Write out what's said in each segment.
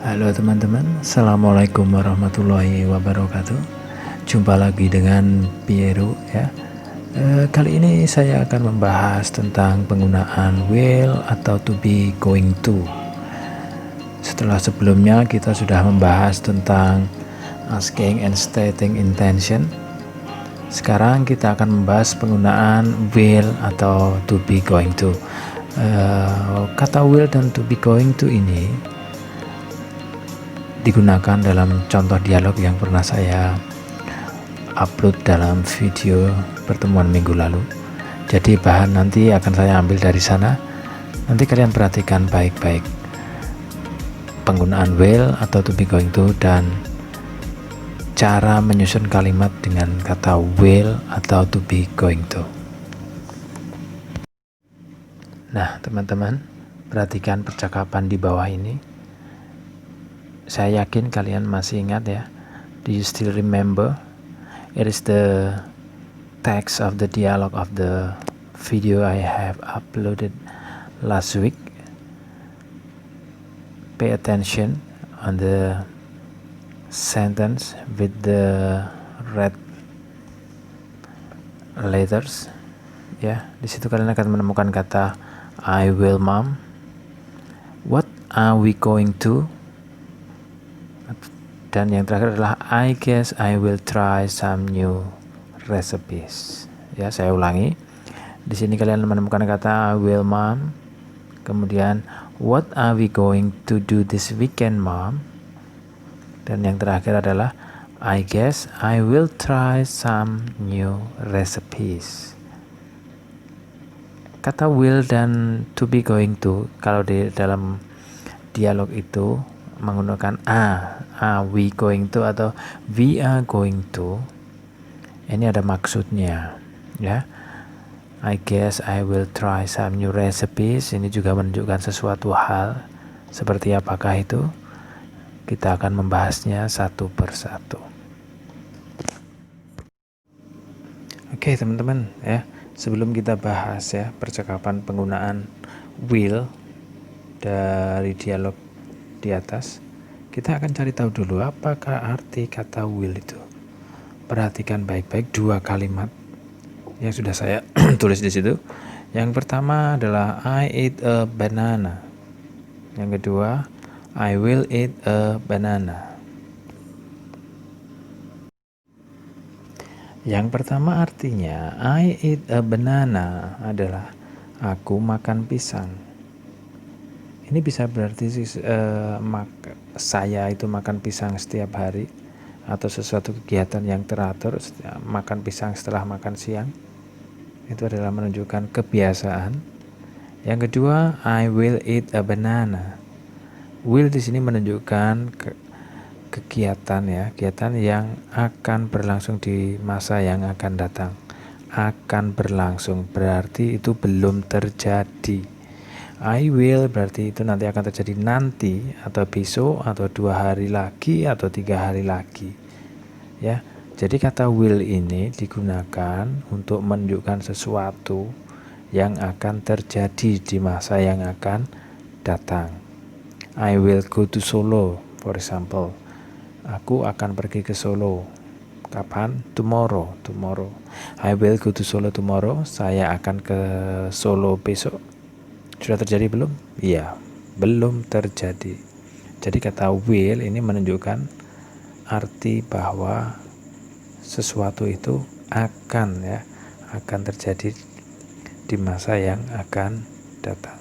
Halo teman-teman, Assalamualaikum warahmatullahi wabarakatuh. Jumpa lagi dengan Piero ya. Kali ini saya akan membahas tentang penggunaan will atau to be, going to. Setelah sebelumnya kita sudah membahas tentang asking and stating intention. Sekarang kita akan membahas penggunaan will atau to be, going to. Kata will dan to be, going to ini digunakan dalam contoh dialog yang pernah saya upload dalam video pertemuan minggu lalu. Jadi bahan nanti akan saya ambil dari sana. Nanti kalian perhatikan baik-baik penggunaan will atau to be, going to, dan cara menyusun kalimat dengan kata will atau to be, going to. Nah teman-teman, perhatikan percakapan di bawah ini. Saya yakin kalian masih ingat ya. Do you still remember? It is the text of the dialogue of the video I have uploaded last week. Pay attention on the sentence with the red letters. Ya, di situ kalian akan menemukan kata I will mom. What are we going to? Dan yang terakhir adalah I guess I will try some new recipes. Ya, saya ulangi. Di sini kalian menemukan kata I will mom. Kemudian what are we going to do this weekend mom? Dan yang terakhir adalah I guess I will try some new recipes. Kata will dan to be, going to kalau di dalam dialog itu menggunakan are we going to atau we are going to. Ini ada maksudnya ya. I guess I will try some new recipes. Ini juga menunjukkan sesuatu hal. Seperti apakah itu? Kita akan membahasnya satu persatu. Oke teman-teman ya, sebelum kita bahas ya percakapan penggunaan will dari dialog di atas, kita akan cari tahu dulu apakah arti kata will itu. Perhatikan baik-baik dua kalimat yang sudah saya tulis di situ. Yang pertama adalah I eat a banana. Yang kedua, I will eat a banana. Yang pertama artinya I eat a banana adalah aku makan pisang. Ini bisa berarti saya itu makan pisang setiap hari, atau sesuatu kegiatan yang teratur, makan pisang setelah makan siang. Itu adalah menunjukkan kebiasaan. Yang kedua, I will eat a banana. Will di sini menunjukkan kegiatan ya, kegiatan yang akan berlangsung di masa yang akan datang. Akan berlangsung berarti itu belum terjadi. I will berarti itu nanti akan terjadi nanti, atau besok, atau 2 hari lagi, atau 3 hari lagi ya. Jadi kata will ini digunakan untuk menunjukkan sesuatu yang akan terjadi di masa yang akan datang. I will go to Solo, for example. Aku akan pergi ke Solo. Kapan? Tomorrow. I will go to Solo tomorrow. Saya akan ke Solo besok. Sudah terjadi belum? Iya, belum terjadi. Jadi kata will ini menunjukkan arti bahwa sesuatu itu akan terjadi di masa yang akan datang.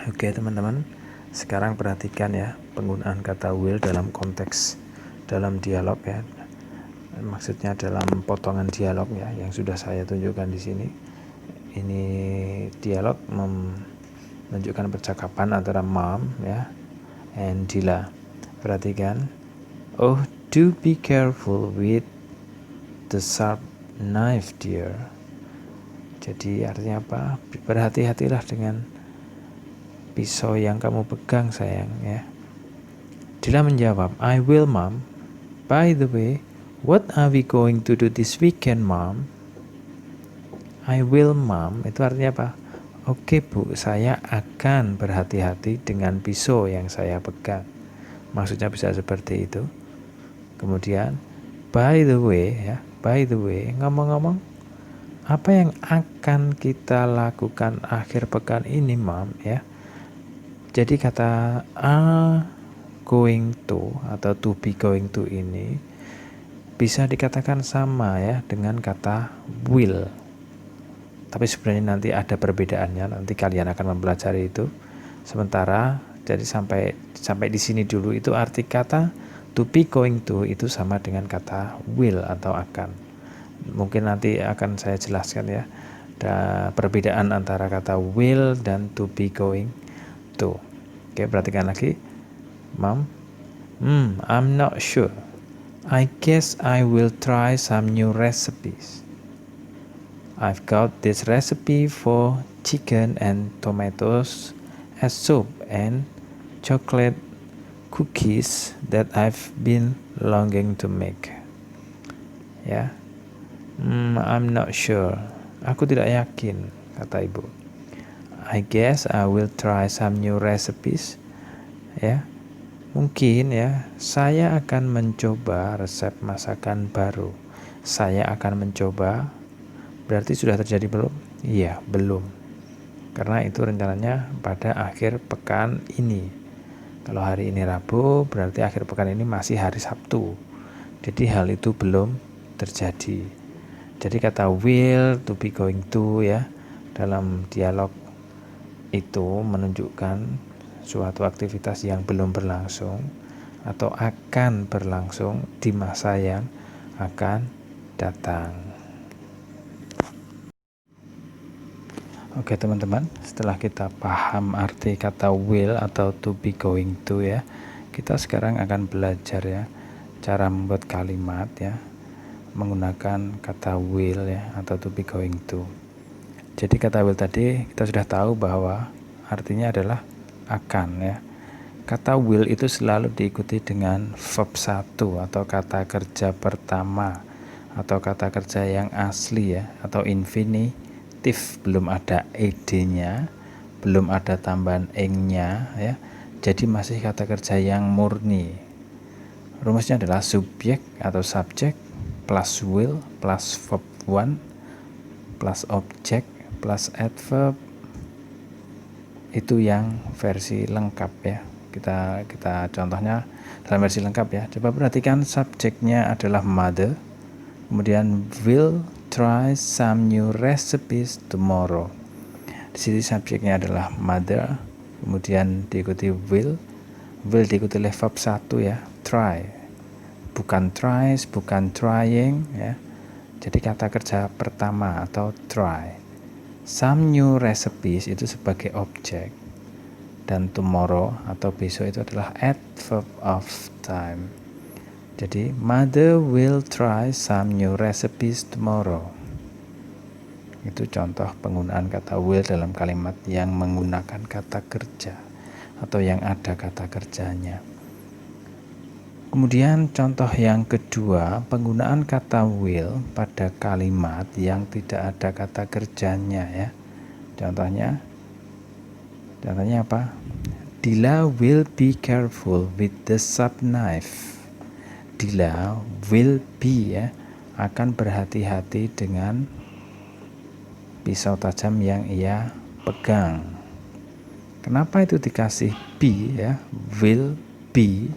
Oke teman-teman, sekarang perhatikan ya penggunaan kata will dalam konteks dalam dialog ya. Maksudnya dalam potongan dialog ya yang sudah saya tunjukkan di sini. Ini dialog menunjukkan percakapan antara mom ya and Dila. Perhatikan. Oh, do be careful with the sharp knife, dear. Jadi artinya apa? Berhati-hatilah dengan pisau yang kamu pegang, sayang ya. Dila menjawab, I will, mom. By the way, what are we going to do this weekend, mom? I will, mom, itu artinya apa? Oke Bu, saya akan berhati-hati dengan pisau yang saya pegang. Maksudnya bisa seperti itu. Kemudian, by the way ya, by the way, ngomong-ngomong, apa yang akan kita lakukan akhir pekan ini, Mom, ya? Jadi kata are going to atau to be going to ini bisa dikatakan sama ya dengan kata will. Tapi sebenarnya nanti ada perbedaannya, nanti kalian akan mempelajari itu. Sementara jadi sampai di sini dulu itu arti kata to be going to itu sama dengan kata will atau akan. Mungkin nanti akan saya jelaskan ya. Ada perbedaan antara kata will dan to be going to. Oke, perhatikan lagi. Mom, I'm not sure. I guess I will try some new recipes. I've got this recipe for chicken and tomatoes as soup and chocolate cookies that I've been longing to make. Ya, I'm not sure. Aku tidak yakin, kata ibu. I guess I will try some new recipes. Ya, mungkin ya, saya akan mencoba resep masakan baru. Saya akan mencoba. Berarti sudah terjadi belum? Iya, belum. Karena itu rencananya pada akhir pekan ini. Kalau hari ini Rabu, berarti akhir pekan ini masih hari Sabtu. Jadi hal itu belum terjadi. Jadi kata will, to be going to ya, dalam dialog itu menunjukkan suatu aktivitas yang belum berlangsung atau akan berlangsung di masa yang akan datang. Oke teman-teman, setelah kita paham arti kata will atau to be going to ya, kita sekarang akan belajar ya cara membuat kalimat ya menggunakan kata will ya atau to be going to. Jadi kata will tadi kita sudah tahu bahwa artinya adalah akan ya. Kata will itu selalu diikuti dengan verb 1 atau kata kerja pertama atau kata kerja yang asli ya atau infinitive, belum ada ed-nya, belum ada tambahan ing-nya ya. Jadi masih kata kerja yang murni. Rumusnya adalah subjek atau subjek plus will plus verb 1 plus objek plus adverb. Itu yang versi lengkap ya. Kita contohnya dalam versi lengkap ya. Coba perhatikan, subjeknya adalah mother, kemudian will try some new recipes tomorrow. Di sini subjeknya adalah mother, kemudian diikuti will diikuti oleh verb 1 ya, try. Bukan tries, bukan trying ya. Jadi kata kerja pertama atau try. Some new recipes itu sebagai objek. Dan tomorrow atau besok itu adalah adverb of time. Jadi mother will try some new recipes tomorrow. Itu contoh penggunaan kata will dalam kalimat yang menggunakan kata kerja atau yang ada kata kerjanya. Kemudian contoh yang kedua, penggunaan kata will pada kalimat yang tidak ada kata kerjanya ya. Contohnya apa? Dila will be careful with the sharp knife. Dila will be ya, akan berhati-hati dengan pisau tajam yang ia pegang. Kenapa itu dikasih be ya, will be?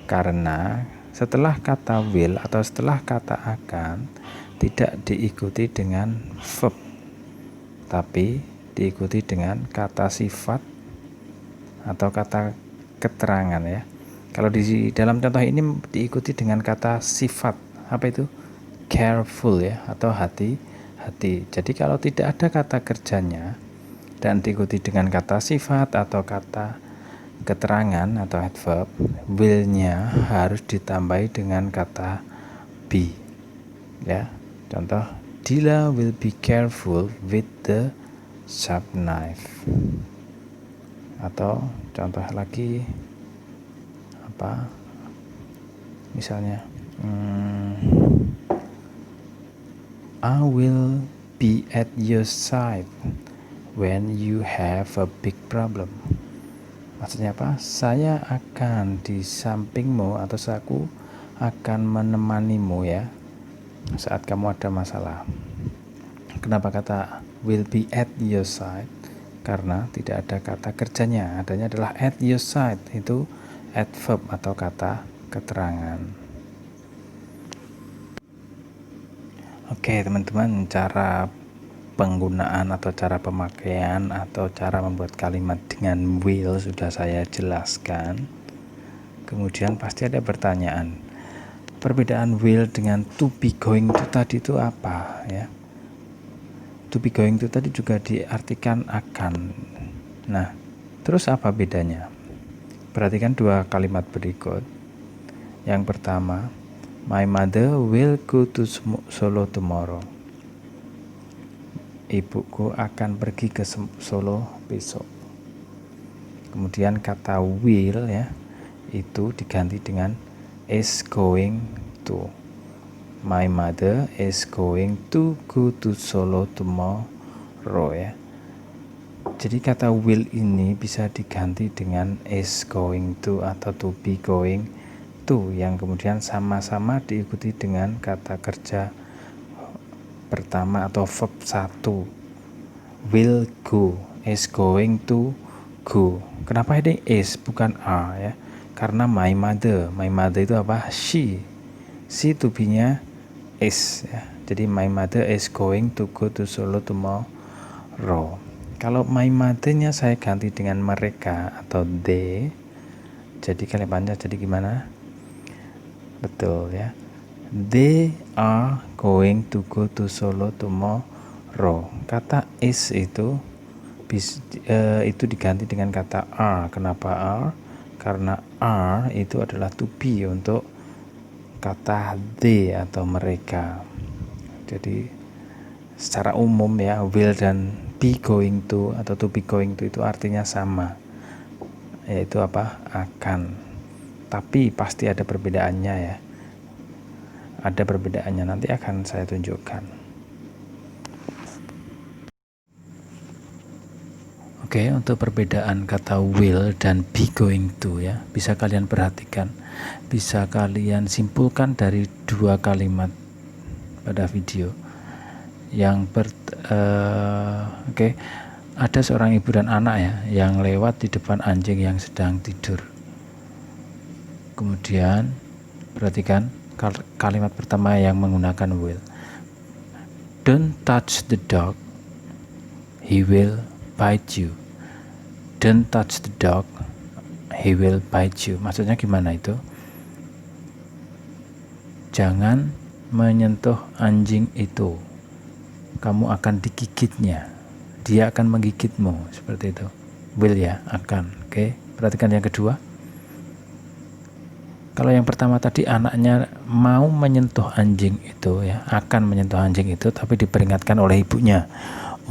Karena setelah kata will atau setelah kata akan tidak diikuti dengan verb, tapi diikuti dengan kata sifat atau kata keterangan ya. Kalau di dalam contoh ini diikuti dengan kata sifat, apa itu? Careful ya, atau hati-hati. Jadi kalau tidak ada kata kerjanya dan diikuti dengan kata sifat atau kata keterangan atau adverb, will-nya harus ditambahi dengan kata be. Ya, contoh, Dila will be careful with the sharp knife. Atau contoh lagi apa? Misalnya, I will be at your side when you have a big problem. Maksudnya apa? Saya akan di sampingmu atau aku akan menemanimu ya saat kamu ada masalah. Kenapa kata will be at your side? Karena tidak ada kata kerjanya, adanya adalah at your side, itu adverb atau kata keterangan. Oke teman-teman, cara penggunaan atau cara pemakaian atau cara membuat kalimat dengan will sudah saya jelaskan. Kemudian pasti ada pertanyaan, perbedaan will dengan to be going to tadi itu apa ya? To be going to tadi juga diartikan akan. Nah, terus apa bedanya? Perhatikan dua kalimat berikut. Yang pertama, my mother will go to Solo tomorrow. Ibuku akan pergi ke Solo besok. Kemudian kata will ya, itu diganti dengan is going to. My mother is going to go to Solo tomorrow ya. Jadi kata will ini bisa diganti dengan is going to atau to be going to, yang kemudian sama-sama diikuti dengan kata kerja pertama atau verb 1. Will go, is going to go. Kenapa ini is bukan are ya? Karena my mother itu apa? She to be nya is ya. Jadi my mother is going to go to Solo tomorrow. Kalau my mother-nya saya ganti dengan mereka atau they, jadi kalimatnya jadi gimana? Betul ya. They are going to go to Solo tomorrow. Kata is itu diganti dengan kata are. Kenapa are? Karena are itu adalah to be untuk kata they atau mereka. Jadi secara umum ya, will dan be going to atau to be going to itu artinya sama, yaitu apa? Akan. Tapi pasti ada perbedaannya ya. Ada perbedaannya, nanti akan saya tunjukkan. Oke, untuk perbedaan kata will dan be going to ya, bisa kalian perhatikan, bisa kalian simpulkan dari dua kalimat pada video. Oke, ada seorang ibu dan anak ya yang lewat di depan anjing yang sedang tidur. Kemudian perhatikan kalimat pertama yang menggunakan will. Don't touch the dog, he will bite you. Don't touch the dog, he will bite you. Maksudnya gimana itu? Jangan menyentuh anjing itu, kamu akan digigitnya, dia akan menggigitmu. Seperti itu, will ya, akan. Oke, perhatikan yang kedua. Kalau yang pertama tadi anaknya mau menyentuh anjing itu ya, akan menyentuh anjing itu, tapi diperingatkan oleh ibunya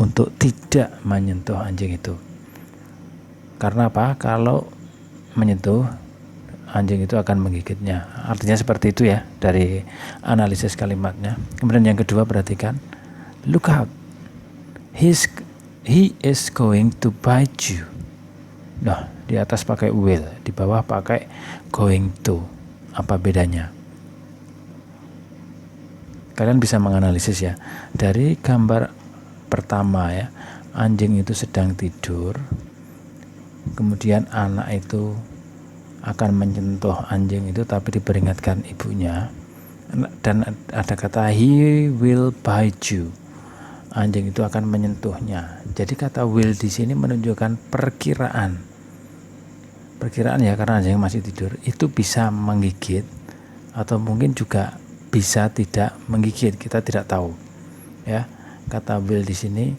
untuk tidak menyentuh anjing itu. Karena apa? Kalau menyentuh anjing itu akan menggigitnya. Artinya seperti itu ya dari analisis kalimatnya. Kemudian yang kedua, perhatikan, look out, he is going to bite you. Nah, di atas pakai will, di bawah pakai going to. Apa bedanya? Kalian bisa menganalisis ya dari gambar pertama ya, anjing itu sedang tidur, kemudian anak itu akan menyentuh anjing itu tapi diperingatkan ibunya, dan ada kata he will bite you, anjing itu akan menyentuhnya. Jadi kata will di sini menunjukkan perkiraan ya, karena anjing masih tidur itu bisa menggigit atau mungkin juga bisa tidak menggigit, kita tidak tahu ya. Kata will di sini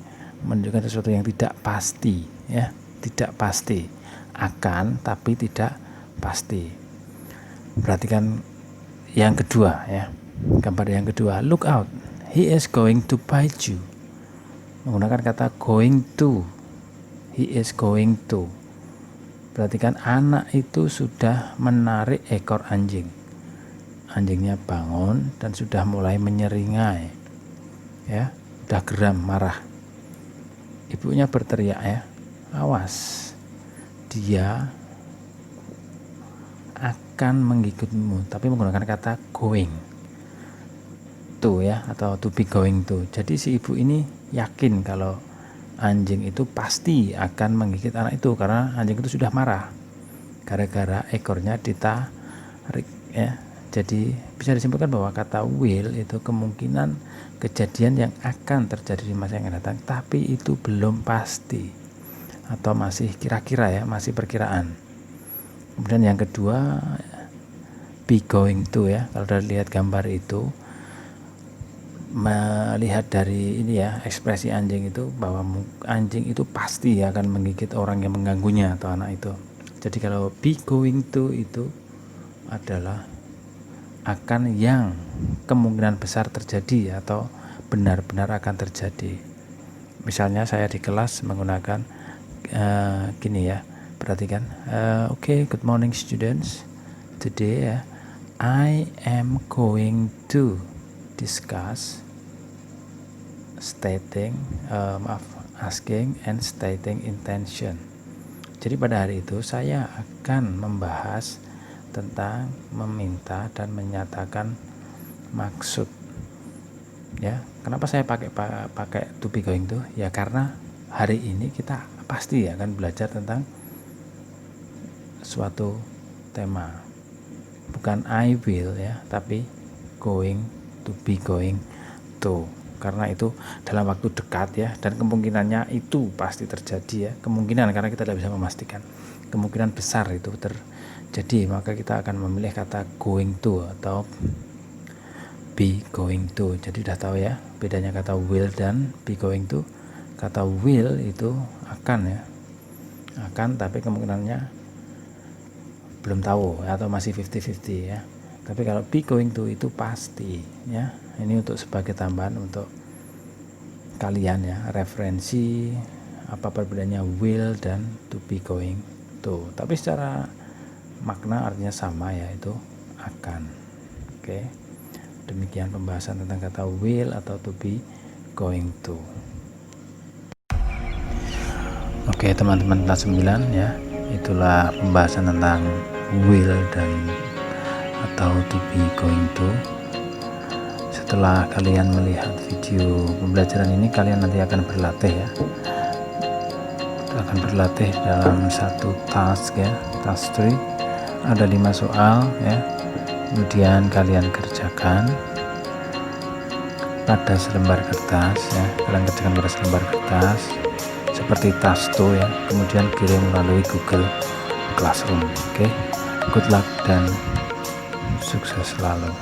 menunjukkan sesuatu yang tidak pasti ya, tidak pasti, akan tapi tidak pasti. Perhatikan yang kedua ya, gambar yang kedua, look out, he is going to bite you, menggunakan kata going to, he is going to. Perhatikan anak itu sudah menarik ekor anjing, anjingnya bangun dan sudah mulai menyeringai ya, sudah geram, marah. ibunya berteriak ya, awas, dia akan menggigitmu, tapi menggunakan kata going to ya, atau to be going to. Jadi si ibu ini yakin kalau anjing itu pasti akan menggigit anak itu, karena anjing itu sudah marah gara-gara ekornya ditarik ya. Jadi bisa disimpulkan bahwa kata will itu kemungkinan kejadian yang akan terjadi di masa yang akan datang, tapi itu belum pasti atau masih kira-kira ya, masih perkiraan. Kemudian yang kedua, be going to ya. Kalau dari lihat gambar itu, melihat dari ini ya, ekspresi anjing itu, bahwa anjing itu pasti akan menggigit orang yang mengganggunya atau anak itu. Jadi kalau be going to itu adalah akan yang kemungkinan besar terjadi atau benar-benar akan terjadi. Misalnya saya di kelas menggunakan gini ya, perhatikan. Okay, good morning students. Today I am going to discuss asking and stating intention. Jadi pada hari itu saya akan membahas tentang meminta dan menyatakan maksud. Ya, kenapa saya pakai to be going to? Ya karena hari ini kita pasti akan belajar tentang suatu tema. Bukan I will ya, tapi going to be going to. Karena itu dalam waktu dekat ya, dan kemungkinannya itu pasti terjadi ya. Kemungkinan, karena kita tidak bisa memastikan. Kemungkinan besar itu terjadi, maka kita akan memilih kata going to atau be going to. Jadi udah tahu ya bedanya kata will dan be going to. Kata will itu akan ya, akan, tapi kemungkinannya belum tahu atau masih 50-50 ya. Tapi kalau be going to itu pasti ya. Ini untuk sebagai tambahan untuk kalian ya, referensi apa perbedaannya will dan to be going to. Tapi secara makna artinya sama, yaitu akan. Oke. Demikian pembahasan tentang kata will atau to be going to. Oke teman-teman kelas 9 ya, itulah pembahasan tentang will dan atau to be going to. Setelah kalian melihat video pembelajaran ini, kalian nanti akan berlatih ya, akan berlatih dalam satu task ya, task 3 ada 5 soal ya. Kemudian kalian kerjakan pada selembar kertas ya, kalian kerjakan pada selembar kertas seperti task 2 ya, kemudian kirim melalui Google Classroom. Oke, good luck dan sukses selalu.